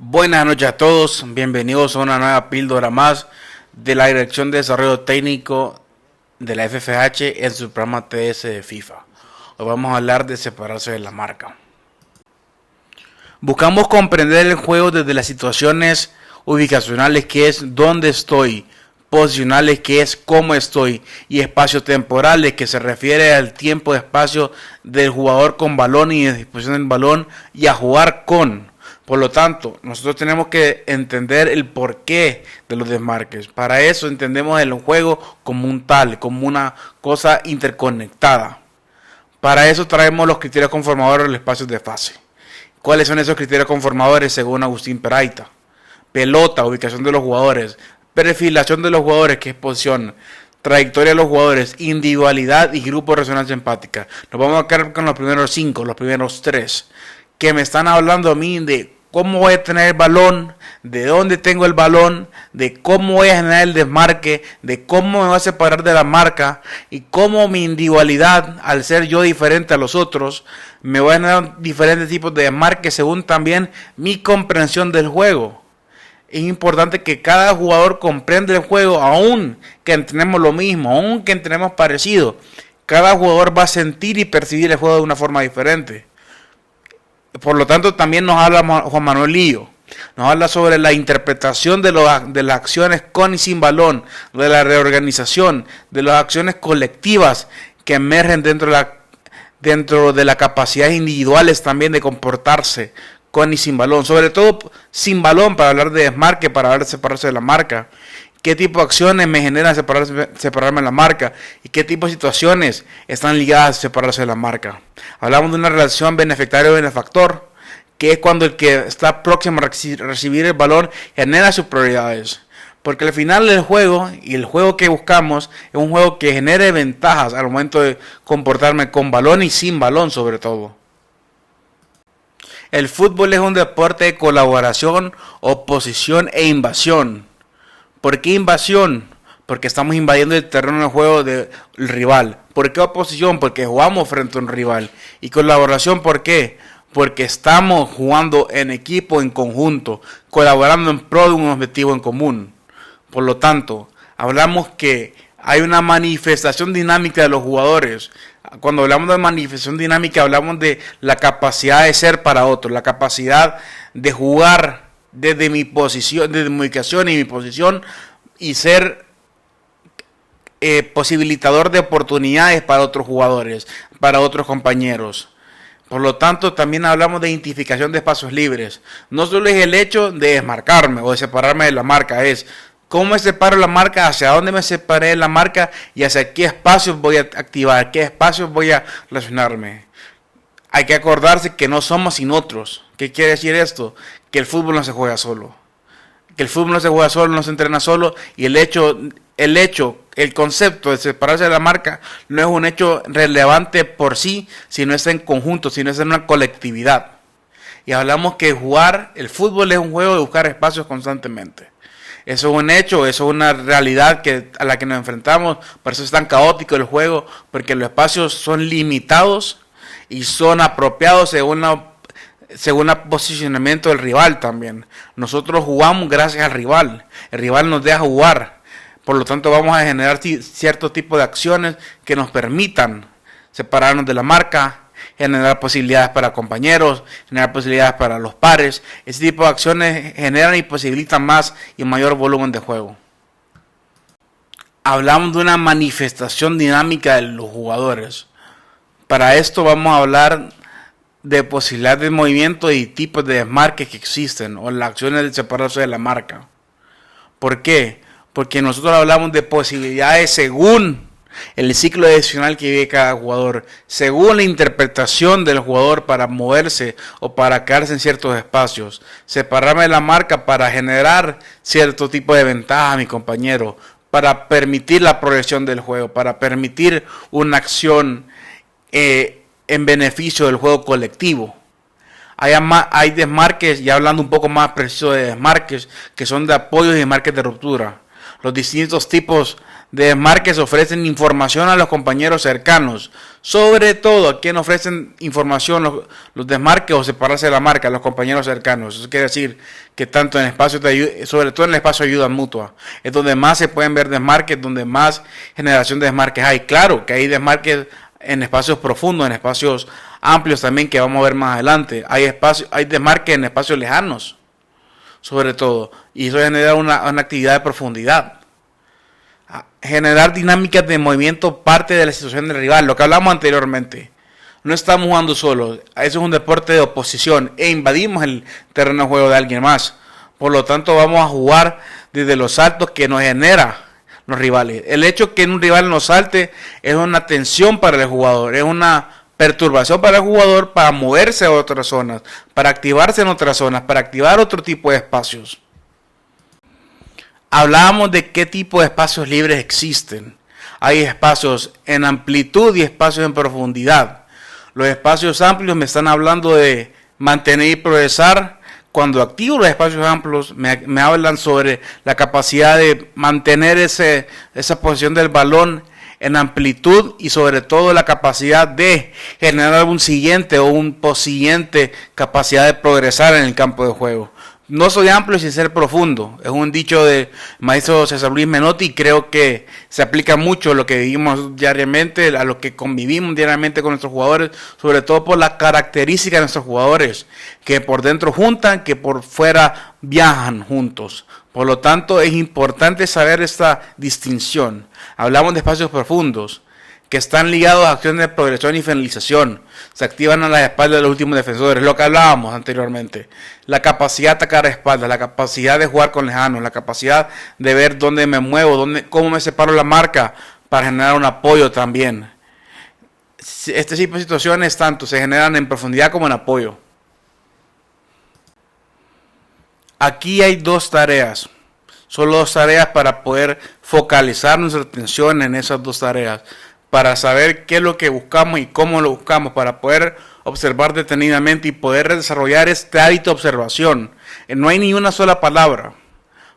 Buenas noches a todos, bienvenidos a una nueva píldora más de la Dirección de Desarrollo Técnico de la FFH en su programa TS de FIFA. Hoy vamos a hablar de separarse de la marca. Buscamos comprender el juego desde las situaciones ubicacionales, que es dónde estoy, posicionales, que es cómo estoy, y espacio-temporales, que se refiere al tiempo-espacio del jugador con balón y de disposición del balón y a jugar con. Por lo tanto, nosotros tenemos que entender el porqué de los desmarques. Para eso entendemos el juego como un tal, como una cosa interconectada. Para eso traemos los criterios conformadores del espacio de fase. ¿Cuáles son esos criterios conformadores según Agustín Peraita? Pelota, ubicación de los jugadores, perfilación de los jugadores, que es posición, trayectoria de los jugadores, individualidad y grupo de resonancia empática. Nos vamos a quedar con los primeros 5, los primeros 3, que me están hablando a mí de cómo voy a tener el balón, de dónde tengo el balón, de cómo voy a generar el desmarque, de cómo me voy a separar de la marca y cómo mi individualidad, al ser yo diferente a los otros, me voy a generar diferentes tipos de desmarque según también mi comprensión del juego. Es importante que cada jugador comprenda el juego, aun que entrenemos lo mismo, aun que entrenemos parecido. Cada jugador va a sentir y percibir el juego de una forma diferente. Por lo tanto, también nos habla Juan Manuel Lío. Nos habla sobre la interpretación de las acciones con y sin balón, de la reorganización, de las acciones colectivas que emergen dentro de la capacidad individuales también de comportarse con y sin balón. Sobre todo sin balón, para hablar de desmarque, para hablar de separarse de la marca. ¿Qué tipo de acciones me generan separarme de la marca? ¿Y qué tipo de situaciones están ligadas a separarse de la marca? Hablamos de una relación beneficiario-benefactor, que es cuando el que está próximo a recibir el balón genera sus prioridades. Porque al final del juego, y el juego que buscamos, es un juego que genere ventajas al momento de comportarme con balón y sin balón sobre todo. El fútbol es un deporte de colaboración, oposición e invasión. ¿Por qué invasión? Porque estamos invadiendo el terreno de juego del rival. ¿Por qué oposición? Porque jugamos frente a un rival. Y colaboración, ¿por qué? Porque estamos jugando en equipo, en conjunto, colaborando en pro de un objetivo en común. Por lo tanto, hablamos que hay una manifestación dinámica de los jugadores. Cuando hablamos de manifestación dinámica, hablamos de la capacidad de ser para otros, la capacidad de jugar desde mi posición, desde mi ubicación y mi posición, y ser posibilitador de oportunidades para otros jugadores, para otros compañeros. Por lo tanto, también hablamos de identificación de espacios libres. No solo es el hecho de desmarcarme o de separarme de la marca, es cómo me separo de la marca, hacia dónde me separé de la marca y hacia qué espacios voy a activar, qué espacios voy a relacionarme. Hay que acordarse que no somos sin otros. ¿Qué quiere decir esto? Que el fútbol no se juega solo. Que el fútbol no se juega solo, no se entrena solo. Y el concepto de separarse de la marca no es un hecho relevante por sí, sino es en conjunto, sino es en una colectividad. Y hablamos que el fútbol es un juego de buscar espacios constantemente. Eso es un hecho, eso es una realidad a la que nos enfrentamos. Por eso es tan caótico el juego, porque los espacios son limitados y son apropiados según el posicionamiento del rival también. Nosotros jugamos gracias al rival. El rival nos deja jugar. Por lo tanto, vamos a generar cierto tipo de acciones que nos permitan separarnos de la marca, generar posibilidades para compañeros, generar posibilidades para los pares. Ese tipo de acciones generan y posibilitan más y mayor volumen de juego. Hablamos de una manifestación dinámica de los jugadores. Para esto vamos a hablar de posibilidades de movimiento y tipos de desmarques que existen, o las acciones de separarse de la marca. ¿Por qué? Porque nosotros hablamos de posibilidades según el ciclo decisional que vive cada jugador, según la interpretación del jugador para moverse o para quedarse en ciertos espacios. Separarme de la marca para generar cierto tipo de ventaja a mi compañero, para permitir la progresión del juego, para permitir una acción en beneficio del juego colectivo. Hay desmarques, ya hablando un poco más preciso de desmarques, que son de apoyo y desmarques de ruptura. Los distintos tipos de desmarques ofrecen información a los compañeros cercanos. Sobre todo, ¿a quién ofrecen información los desmarques o separarse de la marca? A los compañeros cercanos. Eso quiere decir que tanto en espacios de ayuda, sobre todo en el espacio de ayuda mutua, es donde más se pueden ver desmarques, donde más generación de desmarques hay. Claro que hay desmarques en espacios profundos, en espacios amplios también, que vamos a ver más adelante. Hay desmarques en espacios lejanos, sobre todo, y eso genera una actividad de profundidad. Generar dinámicas de movimiento parte de la situación del rival, lo que hablamos anteriormente. No estamos jugando solos, eso es un deporte de oposición e invadimos el terreno de juego de alguien más. Por lo tanto, vamos a jugar desde los saltos que nos genera los rivales. El hecho que un rival nos salte es una tensión para el jugador, es una perturbación para el jugador para moverse a otras zonas, para activarse en otras zonas, para activar otro tipo de espacios. Hablábamos de qué tipo de espacios libres existen. Hay espacios en amplitud y espacios en profundidad. Los espacios amplios me están hablando de mantener y progresar. Cuando activo los espacios amplios me hablan sobre la capacidad de mantener esa posición del balón en amplitud y sobre todo la capacidad de generar un siguiente o un posiguiente capacidad de progresar en el campo de juego. No soy amplio sin ser profundo. Es un dicho del maestro César Luis Menotti y creo que se aplica mucho a lo que vivimos diariamente, a lo que convivimos diariamente con nuestros jugadores, sobre todo por las características de nuestros jugadores, que por dentro juntan, que por fuera viajan juntos. Por lo tanto, es importante saber esta distinción. Hablamos de espacios profundos, que están ligados a acciones de progresión y finalización. Se activan a las espaldas de los últimos defensores, lo que hablábamos anteriormente. La capacidad de atacar a espaldas, la capacidad de jugar con lejanos, la capacidad de ver dónde me muevo, cómo me separo la marca para generar un apoyo también. Este tipo de situaciones tanto se generan en profundidad como en apoyo. Aquí hay dos tareas. Solo dos tareas para poder focalizar nuestra atención en esas dos tareas, para saber qué es lo que buscamos y cómo lo buscamos, para poder observar detenidamente y poder desarrollar este hábito de observación. No hay ni una sola palabra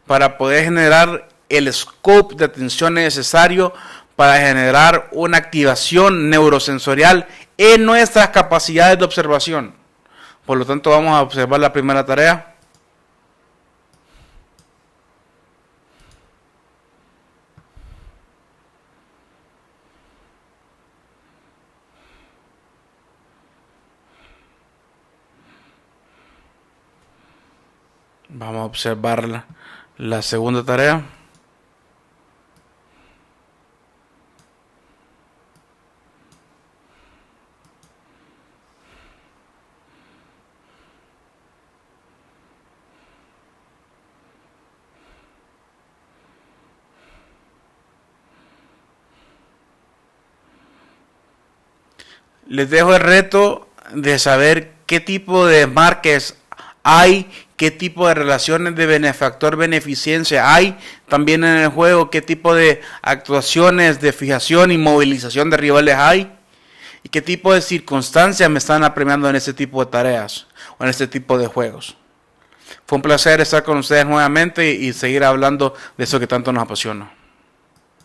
para poder generar el scope de atención necesario para generar una activación neurosensorial en nuestras capacidades de observación. Por lo tanto, vamos a observar la primera tarea. Vamos a observar la segunda tarea. Les dejo el reto de saber qué tipo de desmarques hay, qué tipo de relaciones de benefactor-beneficencia hay también en el juego, qué tipo de actuaciones de fijación y movilización de rivales hay y qué tipo de circunstancias me están apremiando en este tipo de tareas o en este tipo de juegos. Fue un placer estar con ustedes nuevamente y seguir hablando de eso que tanto nos apasiona.